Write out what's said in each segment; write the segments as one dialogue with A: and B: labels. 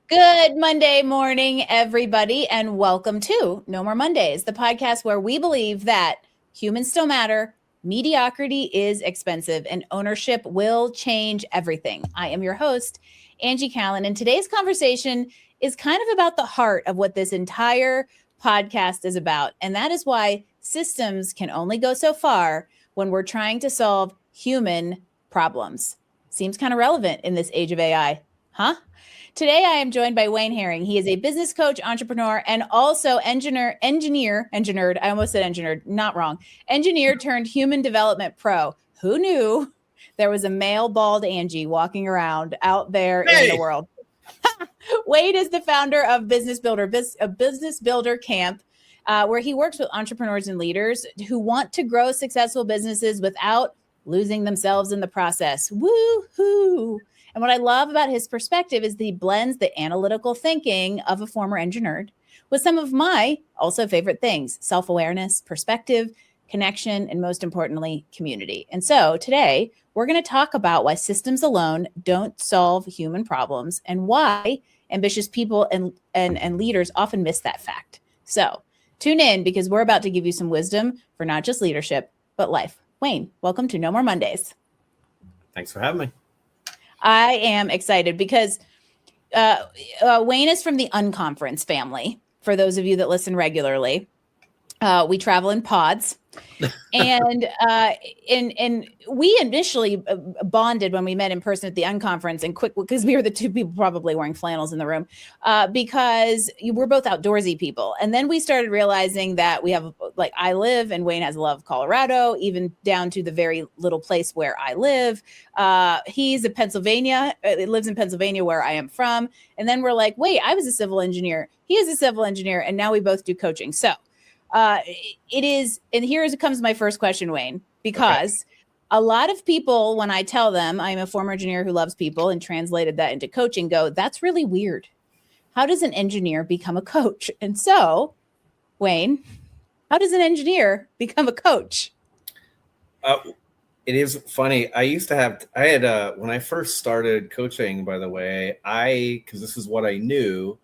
A: Good Monday morning, everybody, and welcome to No More Mondays, the podcast where we believe that humans still matter, mediocrity is expensive, and ownership will change everything. I am your host, Angie Callen, and today's conversation is kind of about the heart of what this entire podcast is about, and that is why systems can only go so far when we're trying to solve human problems. Seems kind of relevant in this age of AI, huh? Today, I am joined by Wayne Herring. He is a business coach, entrepreneur, and also engineered. I almost said engineered, not wrong. Engineer turned human development pro. Who knew there was a male bald Angie walking around out there in the world? Wade is the founder of Business Builder Camp, where he works with entrepreneurs and leaders who want to grow successful businesses without losing themselves in the process. Woo-hoo! And what I love about his perspective is that he blends the analytical thinking of a former engineer with some of my also favorite things: self-awareness, perspective, connection, and most importantly, community. And so today we're going to talk about why systems alone don't solve human problems and why ambitious people and leaders often miss that fact. So tune in because we're about to give you some wisdom for not just leadership, but life. Wayne, welcome to No More Mondays.
B: Thanks for having me.
A: I am excited because Wayne is from the Unconference family. For those of you that listen regularly, we travel in pods, and we initially bonded when we met in person at the Unconference, and quick because we were the two people probably wearing flannels in the room, because we're both outdoorsy people. And then we started realizing that we have, like, I live and Wayne has a love of Colorado, even down to the very little place where I live. He's in Pennsylvania, lives in Pennsylvania where I am from. And then we're like, wait, I was a civil engineer. He is a civil engineer. And now we both do coaching. So it is, and here comes my first question, Wayne, because a lot of people, when I tell them I'm a former engineer who loves people and translated that into coaching, go, that's really weird. How does an engineer become a coach? And so, Wayne, how does an engineer become a coach?
B: It is funny. When I first started coaching, by the way, because this is what I knew,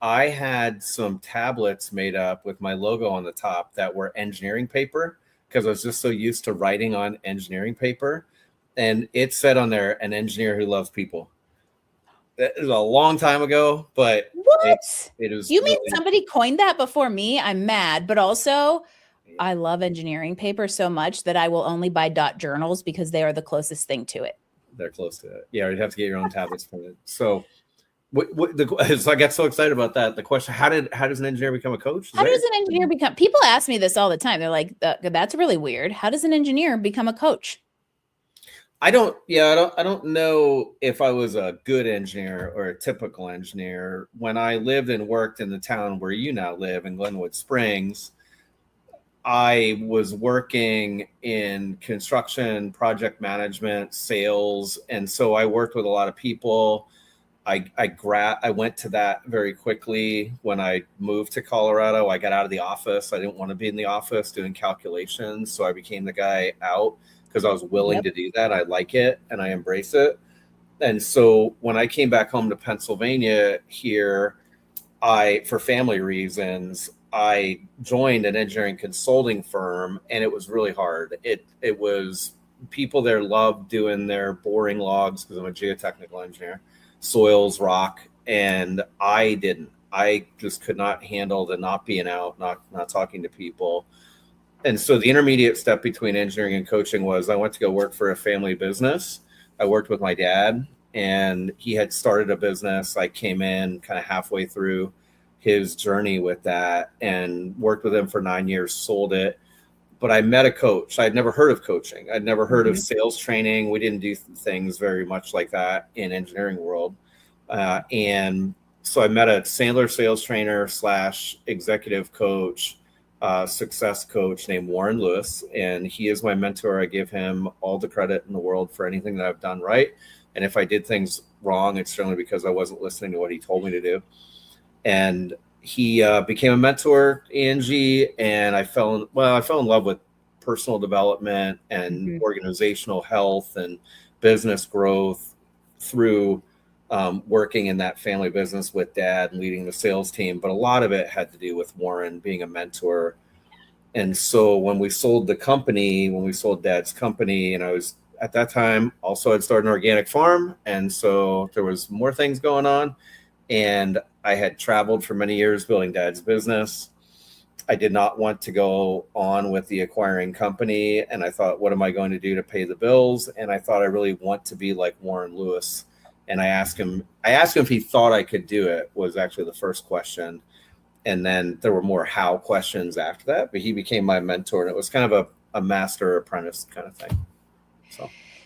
B: I had some tablets made up with my logo on the top that were engineering paper because I was just so used to writing on engineering paper. And it said on there, an engineer who loves people. That was a long time ago, but
A: what?
B: It was.
A: You mean somebody coined that before me? I'm mad, but also I love engineering paper so much that I will only buy dot journals because they are the closest thing to it.
B: They're close to it. Yeah, you'd have to get your own tablets from it. So so I got so excited about that. The question: How does an engineer become a coach?
A: How does an engineer become? People ask me this all the time. They're like, "That's really weird. How does an engineer become a coach?"
B: I don't know if I was a good engineer or a typical engineer. When I lived and worked in the town where you now live in Glenwood Springs, I was working in construction, project management, sales, and so I worked with a lot of people. I went to that very quickly when I moved to Colorado. I got out of the office. I didn't want to be in the office doing calculations, so I became the guy out because I was willing to do that. I like it and I embrace it. And so when I came back home to Pennsylvania here, for family reasons, I joined an engineering consulting firm, and it was really hard. It was, people there loved doing their boring logs because I'm a geotechnical engineer, soils, rock, and I didn't. I just could not handle the not being out, not talking to people. And so the intermediate step between engineering and coaching was I went to go work for a family business. I worked with my dad, and he had started a business. I came in kind of halfway through his journey with that and worked with him for 9 years, sold it. But I met a coach. I'd never heard of coaching. I'd never heard of sales training. We didn't do things very much like that in engineering world. And so I met a Sandler sales trainer / executive coach, success coach named Warren Lewis. And he is my mentor. I give him all the credit in the world for anything that I've done right. And if I did things wrong, it's certainly because I wasn't listening to what he told me to do. And he became a mentor, Angie, and I fell in love with personal development and organizational health and business growth through working in that family business with dad and leading the sales team. But a lot of it had to do with Warren being a mentor. And so when we sold the company, when we sold dad's company, and I was at that time also had started an organic farm. And so there was more things going on. And I had traveled for many years building dad's business. I did not want to go on with the acquiring company. And I thought, what am I going to do to pay the bills? And I thought I really want to be like Warren Lewis. And I asked him if he thought I could do it, was actually the first question. And then there were more how questions after that, but he became my mentor, and it was kind of a master apprentice kind of thing.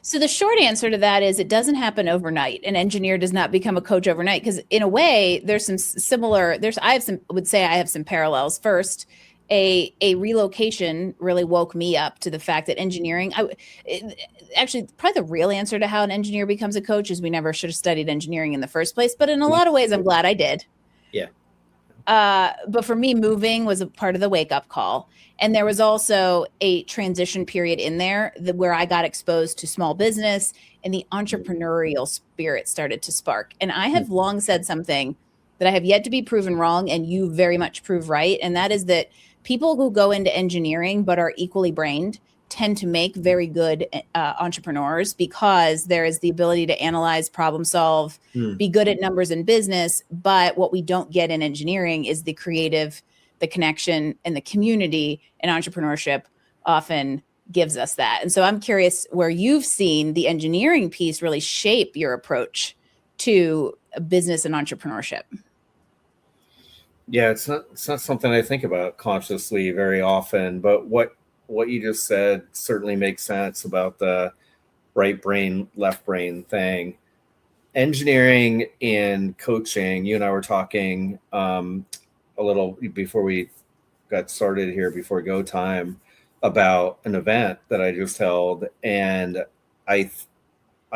A: So the short answer to that is it doesn't happen overnight. An engineer does not become a coach overnight, because in a way there's some similar, I have some parallels. First, a relocation really woke me up to the fact that engineering, actually probably the real answer to how an engineer becomes a coach is we never should have studied engineering in the first place. But in a lot of ways, I'm glad I did.
B: Yeah.
A: But for me, moving was a part of the wake-up call. And there was also a transition period in there where I got exposed to small business and the entrepreneurial spirit started to spark. And I have long said something that I have yet to be proven wrong, and you very much prove right. And that is that people who go into engineering but are equally brained tend to make very good entrepreneurs, because there is the ability to analyze, problem solve, be good at numbers in business. But what we don't get in engineering is the creative, the connection, and the community, and entrepreneurship often gives us that. And so I'm curious where you've seen the engineering piece really shape your approach to business and entrepreneurship.
B: Yeah, it's not something I think about consciously very often, but what you just said certainly makes sense about the right brain, left brain thing. Engineering and coaching, you and I were talking a little before we got started here, before go time, about an event that I just held. And I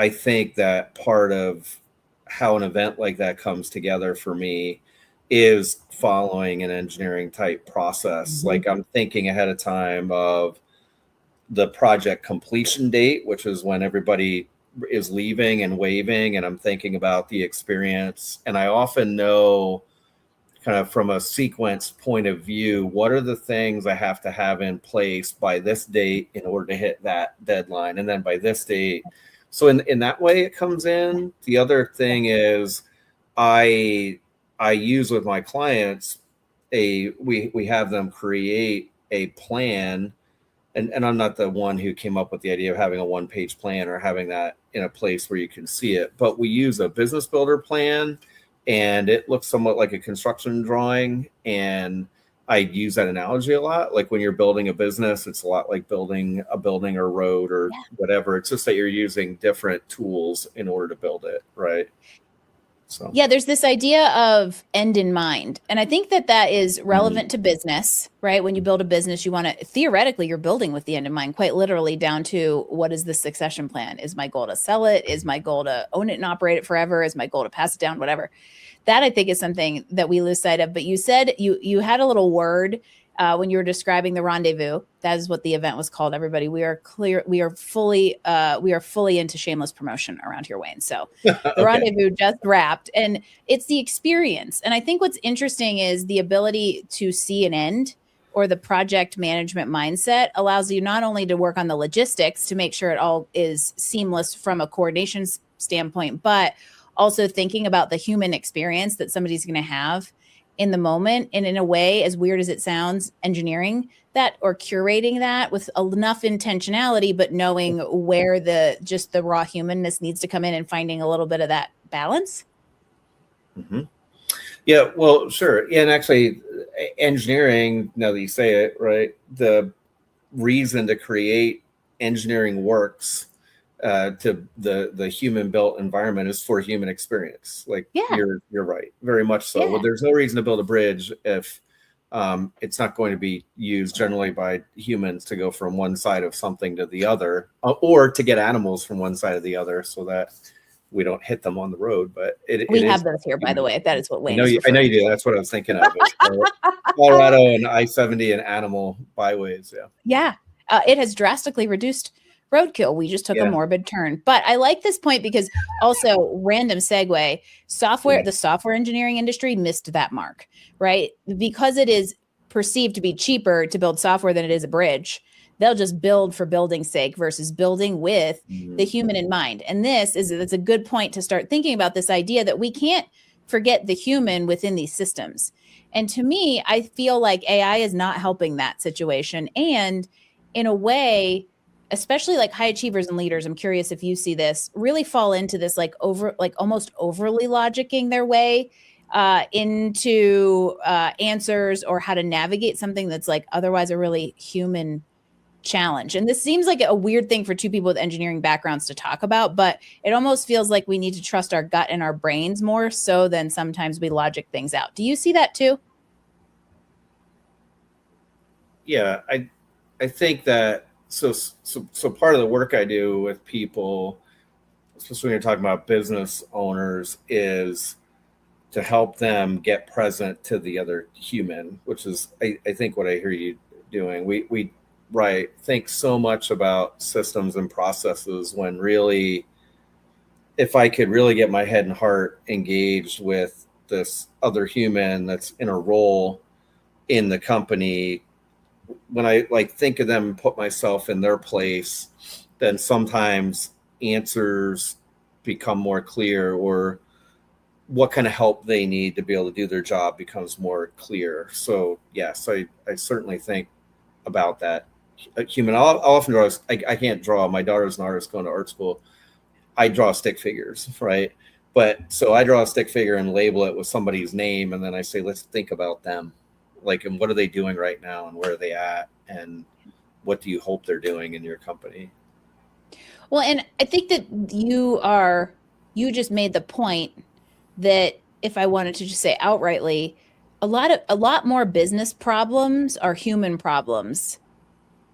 B: think that part of how an event like that comes together for me is following an engineering type process. Mm-hmm. Like I'm thinking ahead of time of the project completion date, which is when everybody is leaving and waving, and I'm thinking about the experience. And I often know, kind of from a sequence point of view, what are the things I have to have in place by this date in order to hit that deadline, and then by this date. So in that way it comes in. The other thing is I use with my clients we have them create a plan, and I'm not the one who came up with the idea of having a one-page plan or having that in a place where you can see it, but we use a business builder plan, and it looks somewhat like a construction drawing. And I use that analogy a lot. Like when you're building a business, it's a lot like building a building or road or whatever. It's just that you're using different tools in order to build it, right? So
A: yeah, there's this idea of end in mind. And I think that is relevant to business, right? When you build a business, you want to, theoretically, you're building with the end in mind, quite literally down to what is the succession plan? Is my goal to sell it? Is my goal to own it and operate it forever? Is my goal to pass it down? Whatever. That I think is something that we lose sight of. But you said you had a little word when you were describing the rendezvous. That is what the event was called. Everybody, we are fully into shameless promotion around here, Wayne. So the rendezvous just wrapped, and it's the experience. And I think what's interesting is the ability to see an end, or the project management mindset allows you not only to work on the logistics to make sure it all is seamless from a coordination standpoint, but also thinking about the human experience that somebody's going to have in the moment. And in a way, as weird as it sounds, engineering that or curating that with enough intentionality, but knowing where just the raw humanness needs to come in and finding a little bit of that balance.
B: Mm-hmm. Yeah, well, sure. Yeah, and actually engineering, now that you say it, right, the reason to create engineering works to the human built environment is for human experience. Like you're right, very much so. Well, there's no reason to build a bridge if it's not going to be used generally by humans to go from one side of something to the other, or to get animals from one side to the other, so that we don't hit them on the road. But
A: we have those here, by the way. That is what Wayne.
B: I know you do. That's what I was thinking of. Colorado and I-70 and animal byways. Yeah.
A: It has drastically reduced roadkill. We just took a morbid turn. But I like this point because also random segue, the software engineering industry missed that mark, right? Because it is perceived to be cheaper to build software than it is a bridge. They'll just build for building's sake versus building with the human in mind. And it's a good point to start thinking about this idea that we can't forget the human within these systems. And to me, I feel like AI is not helping that situation. And in a way, especially like high achievers and leaders, I'm curious if you see this, really fall into this like almost overly logicking their way into answers or how to navigate something that's like otherwise a really human challenge. And this seems like a weird thing for two people with engineering backgrounds to talk about, but it almost feels like we need to trust our gut and our brains more so than sometimes we logic things out. Do you see that too?
B: Yeah, I think that so part of the work I do with people, especially when you're talking about business owners, is to help them get present to the other human, which is I think what I hear you doing. We think so much about systems and processes when really, if I could really get my head and heart engaged with this other human that's in a role in the company, when I like think of them and put myself in their place, then sometimes answers become more clear, or what kind of help they need to be able to do their job becomes more clear. So yes, I certainly think about that. Human. I'll often draw. I can't draw. My daughter's an artist going to art school. I draw stick figures, right? But so I draw a stick figure and label it with somebody's name, and then I say, let's think about them, like, and what are they doing right now, and where are they at, and what do you hope they're doing in your company?
A: Well, and I think that you just made the point that, if I wanted to just say outrightly, a lot more business problems are human problems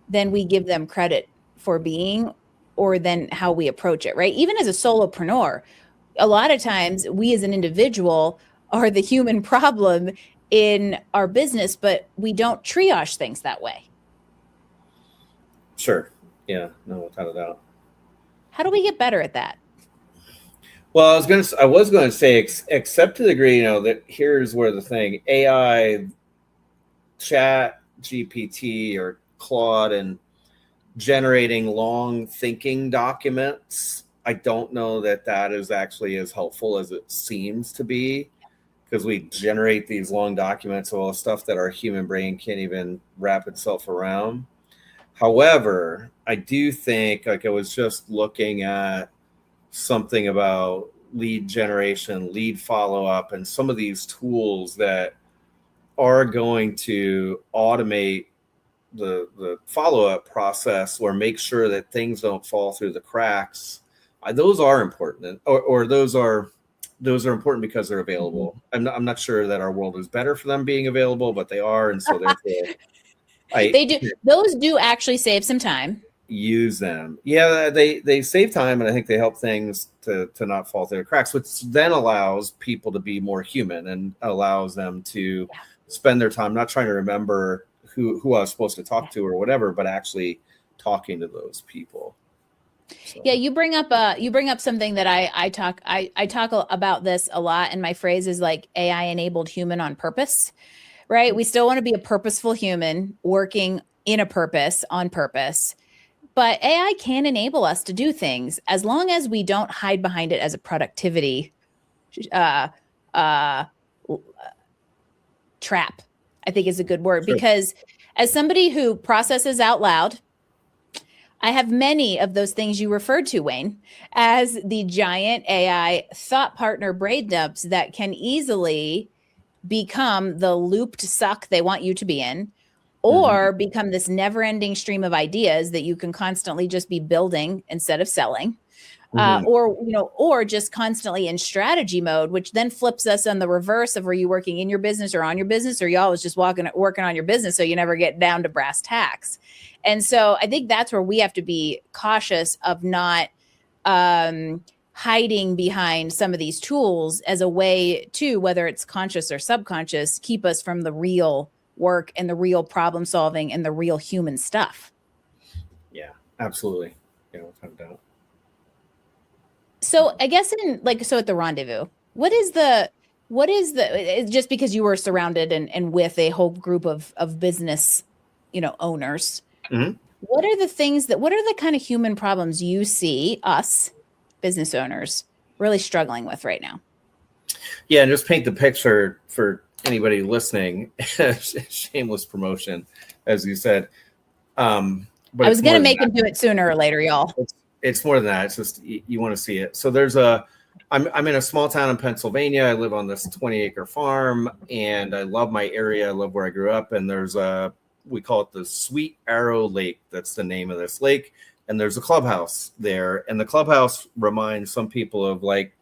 A: than we give them credit for being, or than how we approach it, right? Even as a solopreneur, a lot of times we as an individual are the human problem in our business, but we don't triage things that way.
B: Sure. Yeah, no, without a doubt.
A: How do we get better at that?
B: Well, I was going to say, except to the degree, that here's where the thing, AI, Chat GPT or Claude, and generating long thinking documents, I don't know that is actually as helpful as it seems to be, because we generate these long documents of all the stuff that our human brain can't even wrap itself around. However, I do think, like, I was just looking at something about lead generation, lead follow-up, and some of these tools that are going to automate the follow-up process, or make sure that things don't fall through the cracks. Those are important, or those are important because they're available. I'm not sure that our world is better for them being available, but they are, and so therefore
A: those do actually save some time.
B: Use them. Yeah, they save time, and I think they help things to not fall through the cracks, which then allows people to be more human and allows them to spend their time not trying to remember who I was supposed to talk to or whatever, but actually talking to those people.
A: So. Yeah, you bring up something that I talk about this a lot, and my phrase is like AI enabled human on purpose, right? We still want to be a purposeful human working in a purpose, on purpose. But AI can enable us to do things as long as we don't hide behind it as a productivity trap, I think is a good word. Sure. Because as somebody who processes out loud, I have many of those things you referred to, Wayne, as the giant AI thought partner brain dumps that can easily become the looped suck they want you to be in, or become this never-ending stream of ideas that you can constantly just be building instead of selling, or just constantly in strategy mode, which then flips us on the reverse of, were you working in your business or on your business, or you always just working on your business, so you never get down to brass tacks. And so I think that's where we have to be cautious of not hiding behind some of these tools as a way to, whether it's conscious or subconscious, keep us from the real work and the real problem solving and the real human stuff.
B: Yeah, absolutely. without doubt.
A: So I guess so at the rendezvous, what is just because you were surrounded and with a whole group of business, owners,
B: Mm-hmm.
A: what are the kind of human problems you see us business owners really struggling with right now?
B: Yeah, and just paint the picture for anybody listening. Shameless promotion, as you said. But
A: I was going to make him do it sooner or later, y'all.
B: It's more than that. It's just you want to see it. So I'm in a small town in Pennsylvania. I live on this 20-acre farm, and I love my area. I love where I grew up. And we call it the Sweet Arrow Lake. That's the name of this lake. And there's a clubhouse there. And the clubhouse reminds some people of like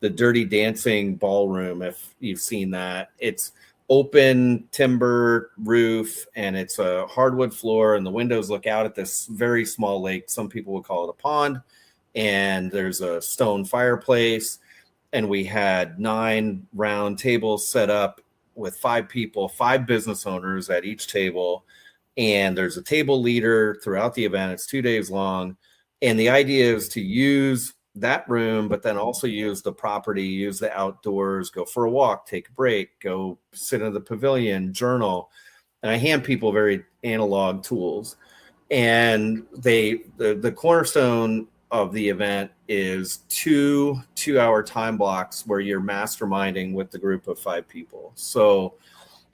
B: the Dirty Dancing ballroom, if you've seen that. It's open timber roof, and it's a hardwood floor, and the windows look out at this very small lake. Some people would call it a pond. And there's a stone fireplace. And we had 9 round tables set up with 5 people, 5 business owners at each table. And there's a table leader throughout the event. It's 2 days long. And the idea is to use that room, but then also use the property, use the outdoors, go for a walk, take a break, go sit in the pavilion, journal. And I hand people very analog tools. And the cornerstone of the event is 2 2-hour time blocks where you're masterminding with the group of 5 people. So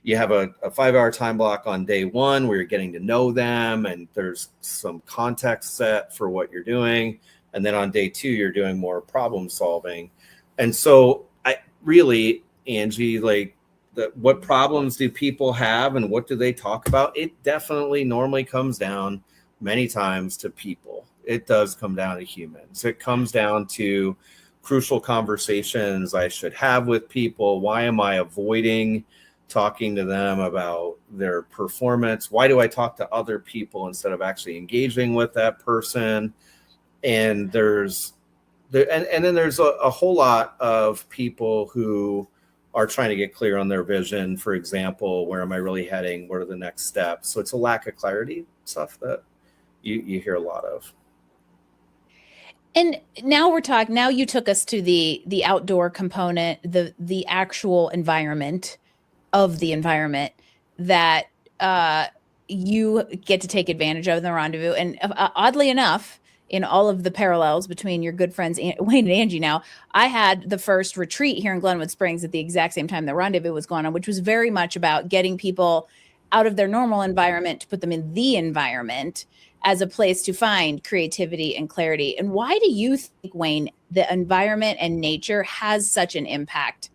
B: you have a 5-hour time block on day 1 where you're getting to know them, and there's some context set for what you're doing. And then on day 2, you're doing more problem solving. And so I really, Angie, like what problems do people have and what do they talk about? It definitely normally comes down many times to people. It does come down to humans. It comes down to crucial conversations I should have with people. Why am I avoiding talking to them about their performance? Why do I talk to other people instead of actually engaging with that person? And then there's a whole lot of people who are trying to get clear on their vision. For example, where am I really heading? What are the next steps? So it's a lack of clarity stuff that you hear a lot of.
A: And now you took us to the outdoor component, the actual environment of the environment that you get to take advantage of in the rendezvous. And oddly enough, in all of the parallels between your good friends Wayne and Angie now, I had the first retreat here in Glenwood Springs at the exact same time the rendezvous was going on, which was very much about getting people out of their normal environment to put them in the environment as a place to find creativity and clarity. And why do you think, Wayne, the environment and nature has such an impact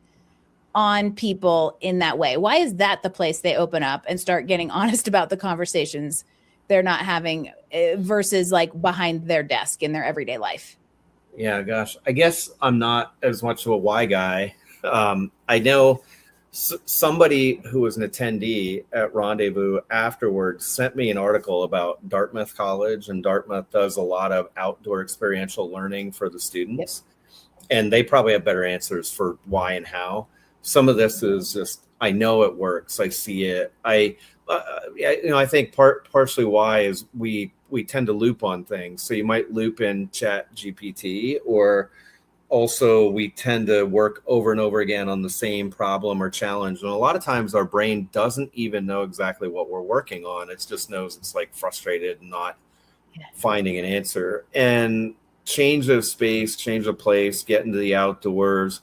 A: on people in that way? Why is that the place they open up and start getting honest about the conversations they're not having versus like behind their desk in their everyday life?
B: Yeah, gosh, I guess I'm not as much of a why guy. I know somebody who was an attendee at Rendezvous afterwards sent me an article about Dartmouth College, and Dartmouth does a lot of outdoor experiential learning for the students. Yep. And they probably have better answers for why and how. Some of this is just, I know it works. I see it. I think partially why is we tend to loop on things. So you might loop in Chat GPT, or also we tend to work over and over again on the same problem or challenge. And a lot of times our brain doesn't even know exactly what we're working on. It just knows it's like frustrated and not finding an answer. And change of space, change of place, get into the outdoors.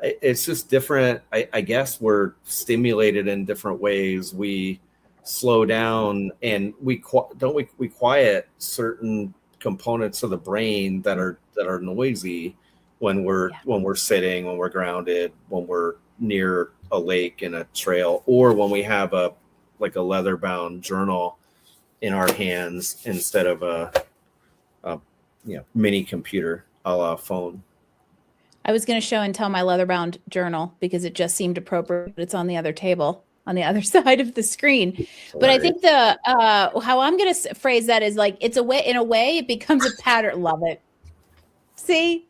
B: It's just different. I guess we're stimulated in different ways. We slow down, and we quiet certain components of the brain that are noisy when we're sitting, when we're grounded, when we're near a lake in a trail, or when we have a leather bound journal in our hands instead of a mini computer a la phone.
A: I was going to show and tell my leather-bound journal because it just seemed appropriate. It's on the other table, on the other side of the screen. But I think how I'm going to phrase that is like, in a way, it becomes a pattern. Love it. See,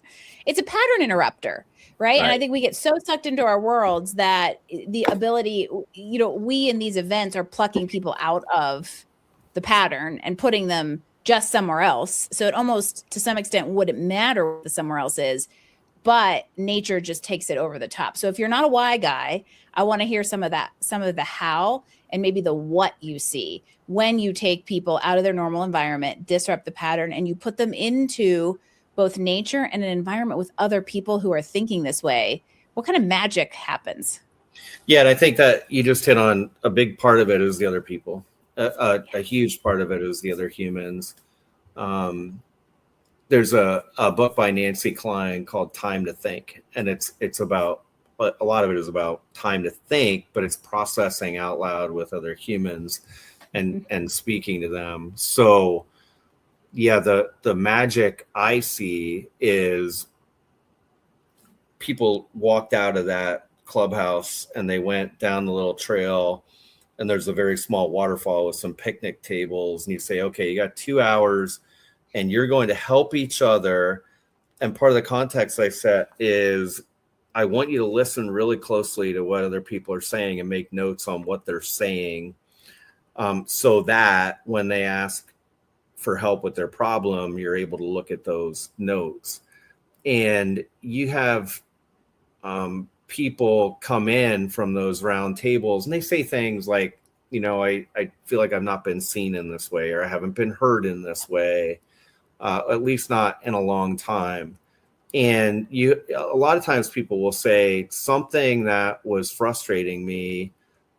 A: it's a pattern interrupter, right? And I think we get so sucked into our worlds that the ability, we in these events are plucking people out of the pattern and putting them just somewhere else. So it almost, to some extent, wouldn't matter what the somewhere else is, but nature just takes it over the top. So if you're not a why guy, I want to hear some of the how and maybe the what you see when you take people out of their normal environment, disrupt the pattern, and you put them into both nature and an environment with other people who are thinking this way. What kind of magic happens?
B: Yeah, and I think that you just hit on a big part of it is the other people. A huge part of it is the other humans. There's a book by Nancy Klein called Time to Think, and it's about, a lot of it is about time to think, but it's processing out loud with other humans and speaking to them. So yeah, the magic I see is people walked out of that clubhouse and they went down the little trail, and there's a very small waterfall with some picnic tables, and you say, okay, you got 2 hours and you're going to help each other. And part of the context I set is I want you to listen really closely to what other people are saying and make notes on what they're saying, so that when they ask for help with their problem, you're able to look at those notes. And you have people come in from those round tables and they say things like, I feel like I've not been seen in this way, or I haven't been heard in this way, at least not in a long time. And a lot of times people will say something that was frustrating me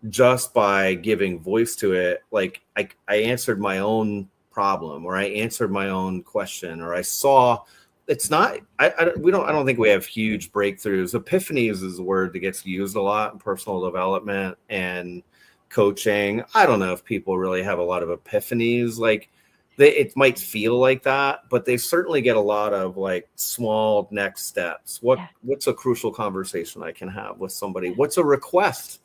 B: just by giving voice to it. Like I answered my own problem, or I answered my own question, or I saw. It's not, I don't think we have huge breakthroughs. Epiphanies is a word that gets used a lot in personal development and coaching. I don't know if people really have a lot of epiphanies. Like it might feel like that, but they certainly get a lot of like small next steps. What's a crucial conversation I can have with somebody? What's a request?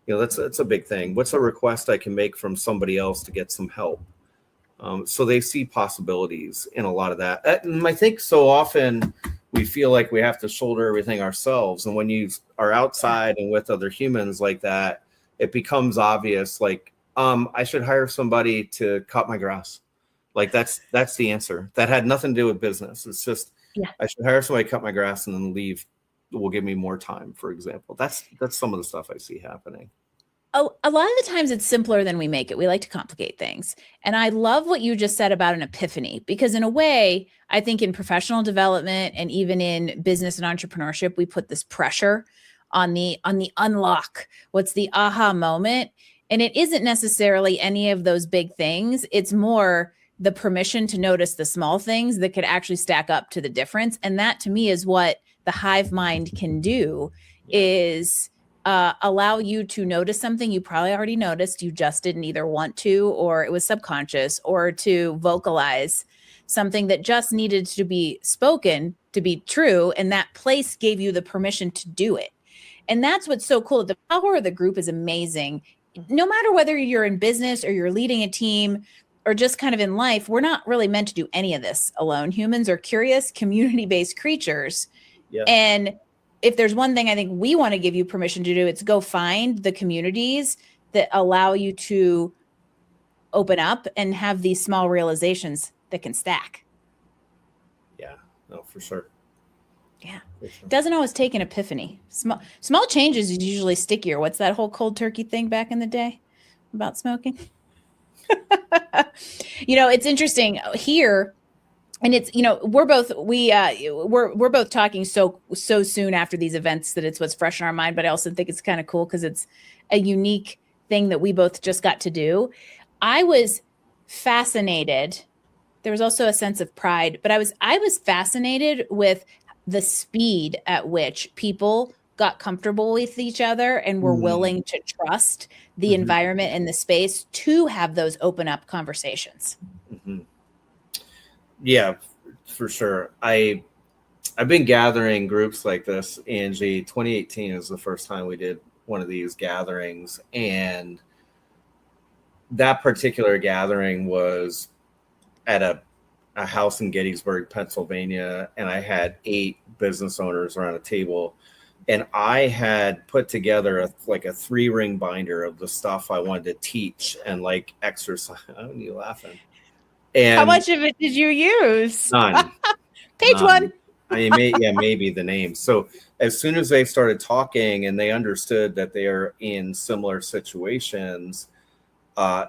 B: That's a big thing. What's a request I can make from somebody else to get some help? So they see possibilities in a lot of that. And I think so often we feel like we have to shoulder everything ourselves. And when you are outside and with other humans like that, it becomes obvious, like, I should hire somebody to cut my grass. Like that's the answer. That had nothing to do with business. It's just, I should hire somebody to cut my grass and then leave. Will give me more time, for example. That's some of the stuff I see happening.
A: A lot of the times it's simpler than we make it. We like to complicate things. And I love what you just said about an epiphany, because in a way, I think in professional development and even in business and entrepreneurship, we put this pressure on the unlock. What's the aha moment? And it isn't necessarily any of those big things. It's more the permission to notice the small things that could actually stack up to the difference. And that to me is what the hive mind can do, is allow you to notice something you probably already noticed, you just didn't either want to, or it was subconscious, or to vocalize something that just needed to be spoken to be true. And that place gave you the permission to do it. And that's what's so cool. The power of the group is amazing. No matter whether you're in business or you're leading a team or just kind of in life, we're not really meant to do any of this alone. Humans are curious, community-based creatures. Yeah. And if there's one thing I think we want to give you permission to do, it's go find the communities that allow you to open up and have these small realizations that can stack.
B: Yeah, no, for sure.
A: Yeah. Doesn't always take an epiphany. Small changes is usually stickier. What's that whole cold turkey thing back in the day about smoking? It's interesting here. And it's, we're both talking so soon after these events that it's what's fresh in our mind. But I also think it's kind of cool because it's a unique thing that we both just got to do. I was fascinated. There was also a sense of pride, but I was fascinated with the speed at which people got comfortable with each other and were willing to trust the environment and the space to have those open up conversations.
B: Mm-hmm. Yeah, for sure. I've been gathering groups like this, Angie. 2018 is the first time we did one of these gatherings. And that particular gathering was at a house in Gettysburg, Pennsylvania. And I had 8 business owners around a table. And I had put together a 3-ring binder of the stuff I wanted to teach and exercise. Why are you laughing?
A: How
B: And
A: much of it did you use?
B: none.
A: Page one.
B: I mean, maybe the name. So as soon as they started talking and they understood that they are in similar situations, I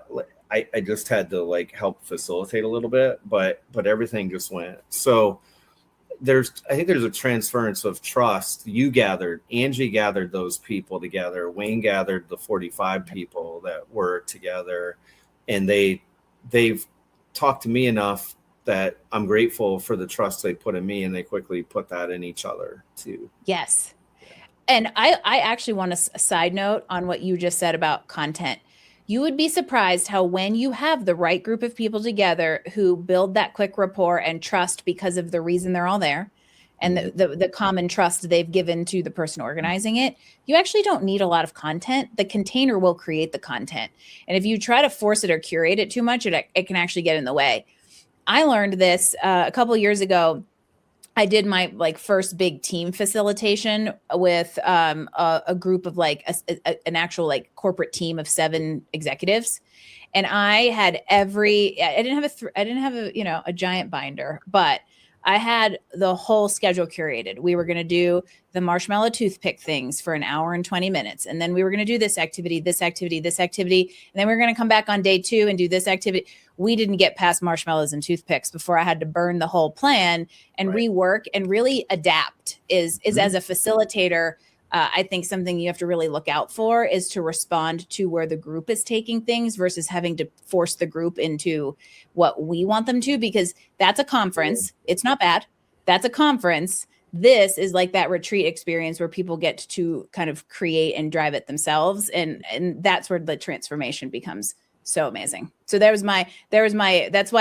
B: just had to like help facilitate a little bit, but everything just went. So I think there's a transference of trust. Angie gathered those people together. Wayne gathered the 45 people that were together, and they've talked to me enough that I'm grateful for the trust they put in me, and they quickly put that in each other too.
A: Yes. And I actually want a side note on what you just said about content. You would be surprised how when you have the right group of people together who build that quick rapport and trust because of the reason they're all there and the common trust they've given to the person organizing it, you actually don't need a lot of content. The container will create the content. And if you try to force it or curate it too much, it can actually get in the way. I learned this a couple of years ago. I did my like first big team facilitation with a group of like an actual like corporate team of 7 executives, and I didn't have a giant binder, but I had the whole schedule curated. We were going to do the marshmallow toothpick things for an hour and 20 minutes. And then we were going to do this activity, this activity, this activity. And then we were going to come back on day 2 and do this activity. We didn't get past marshmallows and toothpicks before I had to burn the whole plan and rework and really adapt is as a facilitator. I think something you have to really look out for is to respond to where the group is taking things versus having to force the group into what we want them to, because that's a conference. It's not bad. That's a conference. This is like that retreat experience where people get to kind of create and drive it themselves. And that's where the transformation becomes so amazing. So that's why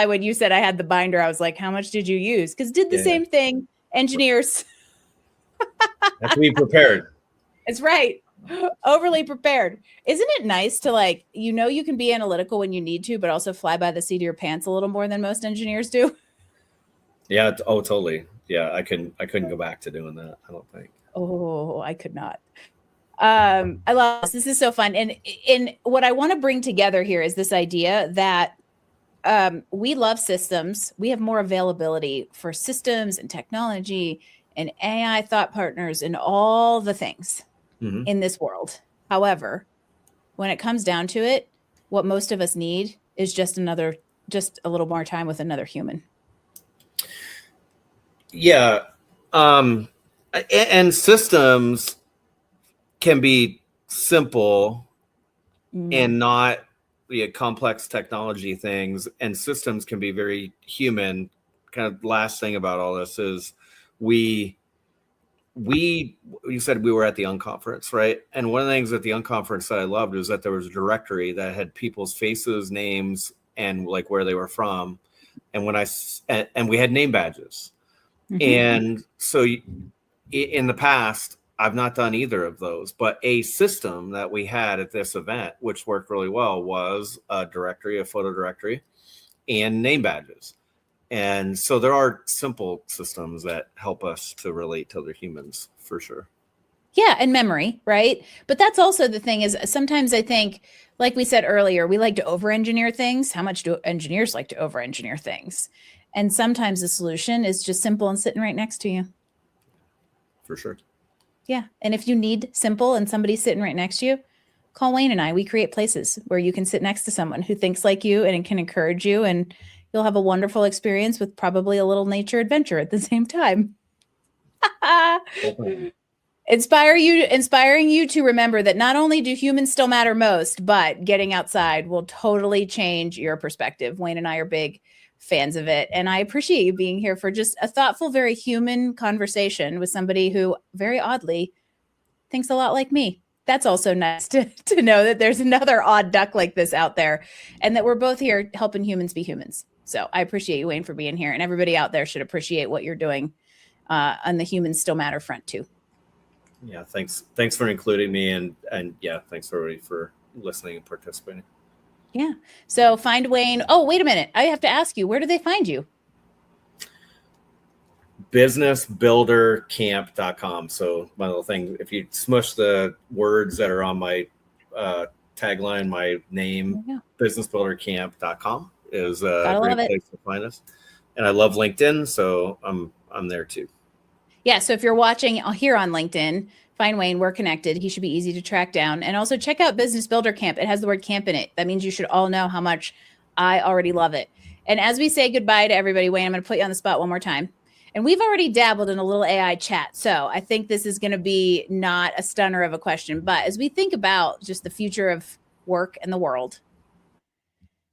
A: when you said I had the binder, I was like, how much did you use? Because did the same thing. Engineers.
B: Have to be prepared.
A: It's right. Overly prepared. Isn't it nice to like, you can be analytical when you need to, but also fly by the seat of your pants a little more than most engineers do?
B: Yeah. Oh, totally. Yeah. I couldn't go back to doing that, I don't think.
A: Oh, I could not. I love this. This is so fun. And what I want to bring together here is this idea that we love systems. We have more availability for systems and technology and AI thought partners and all the things in this world. However, when it comes down to it, what most of us need is just a little more time with another human.
B: Yeah. And systems can be simple and not complex technology things. And systems can be very human. Kind of last thing about all this is you said we were at the unconference, right? And one of the things at the unconference that I loved was that there was a directory that had people's faces, names, and like where they were from. And and we had name badges. And so in the past, I've not done either of those, but a system that we had at this event, which worked really well, was a photo directory and name badges. And so there are simple systems that help us to relate to other humans for sure.
A: Yeah. And memory, right? But that's also the thing is sometimes I think, like we said earlier, we like to over-engineer things. How much do engineers like to over-engineer things? And sometimes the solution is just simple and sitting right next to you.
B: For sure.
A: Yeah. And if you need simple and somebody's sitting right next to you, call Wayne and I. We create places where you can sit next to someone who thinks like you and can encourage you, and you'll have a wonderful experience with probably a little nature adventure at the same time. Inspiring you to remember that not only do humans still matter most, but getting outside will totally change your perspective. Wayne and I are big fans of it. And I appreciate you being here for just a thoughtful, very human conversation with somebody who very oddly thinks a lot like me. That's also nice to know that there's another odd duck like this out there and that we're both here helping humans be humans. So I appreciate you, Wayne, for being here, and everybody out there should appreciate what you're doing on the humans still matter front too.
B: Yeah. Thanks for including me. And yeah, thanks everybody for listening and participating.
A: Yeah. So find Wayne. Oh, wait a minute. I have to ask you, where do they find you?
B: Businessbuildercamp.com. So my little thing, if you smush the words that are on my tagline, my name, businessbuildercamp.com, is
A: Gotta
B: a great
A: love it.
B: place to find us. And I love LinkedIn, so I'm there too.
A: Yeah. So if you're watching here on LinkedIn, find Wayne. We're connected. He should be easy to track down. And also check out Business Builder Camp. It has the word camp in it. That means you should all know how much I already love it. And as we say goodbye to everybody, Wayne, I'm going to put you on the spot one more time. And we've already dabbled in a little AI chat. So I think this is going to be not a stunner of a question. But as we think about just the future of work and the world,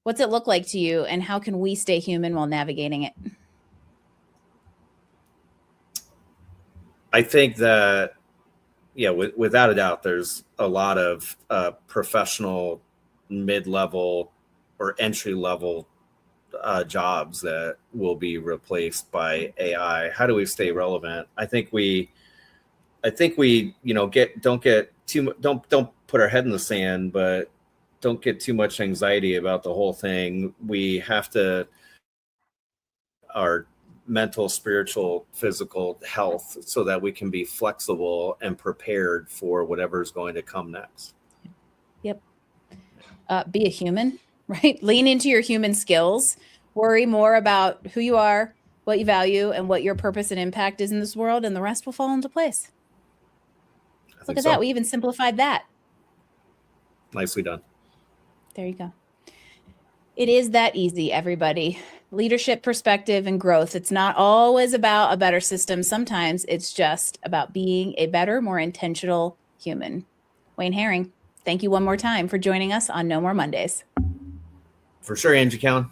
A: what's it look like to you? And how can we stay human while navigating it?
B: I think that, yeah, without a doubt, there's a lot of professional, mid-level, or entry-level jobs that will be replaced by AI. How do we stay relevant? I think we, don't put our head in the sand, but don't get too much anxiety about the whole thing. We have to, our mental, spiritual, physical health, so that we can be flexible and prepared for whatever's going to come next.
A: Yep. Be a human, right? Lean into your human skills. Worry more about who you are, what you value, and what your purpose and impact is in this world, and the rest will fall into place. Look at that. We even simplified that.
B: Nicely done.
A: There you go. It is that easy, everybody. Leadership, perspective, and growth. It's not always about a better system. Sometimes it's just about being a better, more intentional human. Wayne Herring, thank you one more time for joining us on No More Mondays.
B: For sure, Angie Cowan.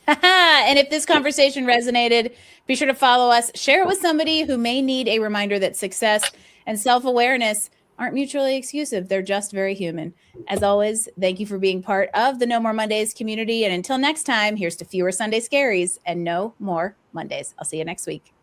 A: And if this conversation resonated, be sure to follow us. Share it with somebody who may need a reminder that success and self-awareness aren't mutually exclusive. They're just very human. As always, thank you for being part of the No More Mondays community. And until next time, here's to fewer Sunday scaries and no more Mondays. I'll see you next week.